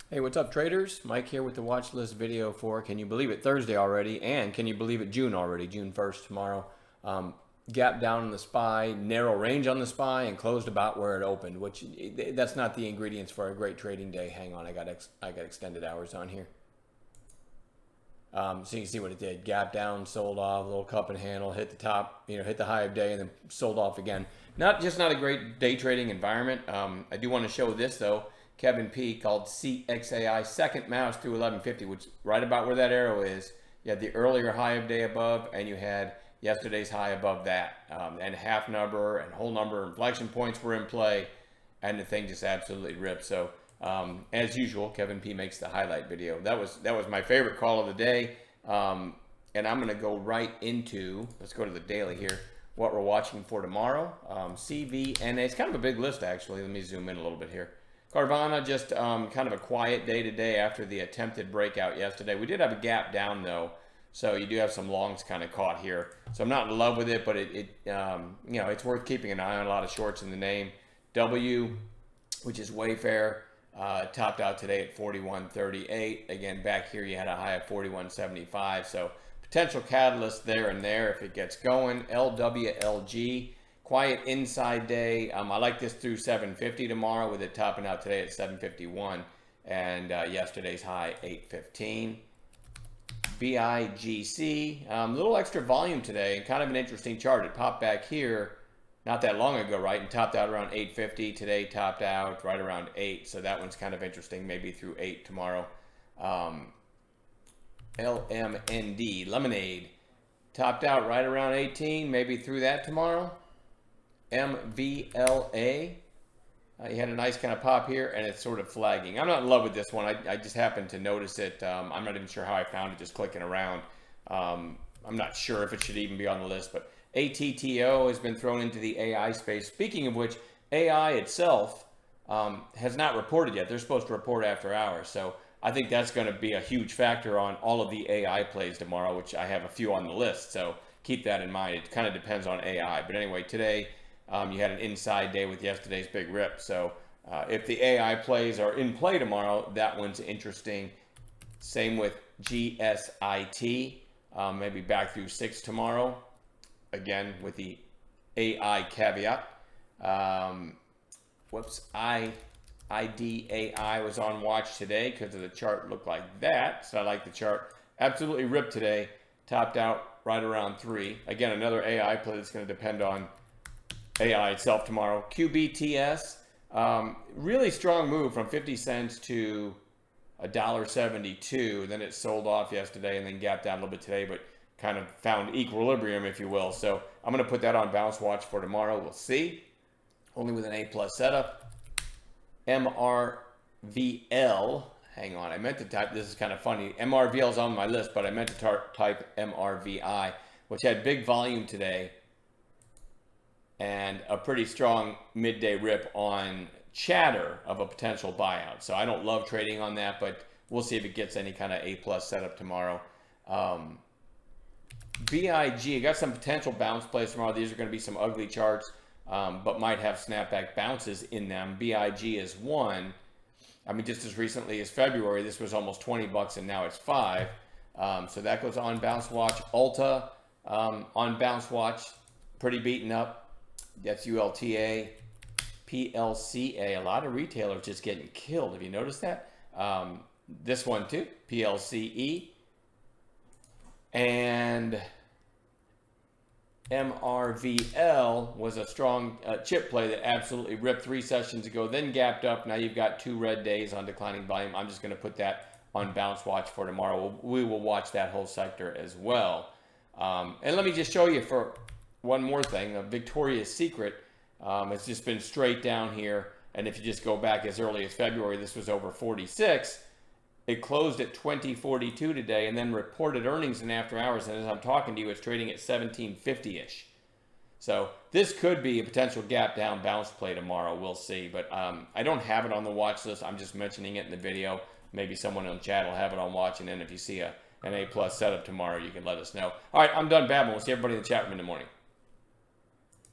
Hey, what's up, traders? Mike here with the watch list video for, can you believe it, Thursday already, and can you believe it, June already, June 1st, tomorrow. Gap down on the SPY, narrow range on the SPY, and closed about where it opened, which that's not the ingredients for a great trading day. Hang on, I got extended hours on here. So you can see what it did. Gap down, sold off, little cup and handle, hit the top, hit the high of day, and then sold off again. Not a great day trading environment. I do want to show this though. Kevin P called CXAI second mouse through 1150, which right about where that arrow is. You had the earlier high of day above, and you had yesterday's high above that. And half number and whole number inflection points were in play, and the thing just absolutely ripped. So as usual, Kevin P makes the highlight video. That was my favorite call of the day. And I'm going to go right into, let's go to the daily here, what we're watching for tomorrow. CVNA, it's kind of a big list actually. Let me zoom in a little bit here. Carvana, just kind of a quiet day today after the attempted breakout yesterday. We did have a gap down though, so you do have some longs kind of caught here. So I'm not in love with it, but it's worth keeping an eye on. A lot of shorts in the name. W, which is Wayfair, topped out today at 41.38. Again, back here you had a high of 41.75. So potential catalyst there and there if it gets going. LWLG. Quiet inside day. I like this through 750 tomorrow with it topping out today at 751 and yesterday's high 815. BIGC, a little extra volume today, kind of an interesting chart. It popped back here not that long ago, right, and topped out around 850. Today topped out right around 8, so that one's kind of interesting, maybe through 8 tomorrow. LMND, Lemonade, topped out right around 18, maybe through that tomorrow. MVLA, you had a nice kind of pop here, and it's sort of flagging. I'm not in love with this one. I just happened to notice it. I'm not even sure how I found it, just clicking around. I'm not sure if it should even be on the list, but ATTO has been thrown into the AI space. Speaking of which, AI itself has not reported yet. They're supposed to report after hours, so I think that's going to be a huge factor on all of the AI plays tomorrow, which I have a few on the list, so keep that in mind. It kind of depends on AI, but anyway, today you had an inside day with yesterday's big rip. So if the AI plays are in play tomorrow, that one's interesting. Same with GSIT, maybe back through 6 tomorrow. Again, with the AI caveat. IDAI was on watch today because of the chart looked like that. So I like the chart. Absolutely ripped today. Topped out right around 3. Again, another AI play that's going to depend on AI itself tomorrow. QBTS, really strong move from 50 cents to $1.72. Then it sold off yesterday and then gapped down a little bit today, but kind of found equilibrium, if you will. So I'm going to put that on bounce watch for tomorrow. We'll see. Only with an A+ setup. MRVL. Hang on, I meant to type, this is kind of funny. MRVL is on my list, but I meant to type MRVI, which had big volume today and a pretty strong midday rip on chatter of a potential buyout. So I don't love trading on that, but we'll see if it gets any kind of A+ setup tomorrow. BIG, I got some potential bounce plays tomorrow. These are going to be some ugly charts, but might have snapback bounces in them. BIG is one. I mean, just as recently as February, this was almost 20 bucks and now it's 5. So that goes on bounce watch. Ulta on bounce watch, pretty beaten up. That's ULTA, PLCA. A lot of retailers just getting killed. Have you noticed that? This one too, PLCE. And MRVL was a strong chip play that absolutely ripped 3 sessions ago, then gapped up. Now you've got 2 red days on declining volume. I'm just going to put that on bounce watch for tomorrow. We will watch that whole sector as well. And let me just show you for one more thing, Victoria's Secret has just been straight down here. And if you just go back as early as February, this was over 46. It closed at 20.42 today and then reported earnings in after hours. And as I'm talking to you, it's trading at 17.50-ish. So this could be a potential gap down bounce play tomorrow. We'll see. But I don't have it on the watch list. I'm just mentioning it in the video. Maybe someone in the chat will have it on watch. And then if you see an A+ setup tomorrow, you can let us know. All right, I'm done babbling. We'll see everybody in the chat room in the morning.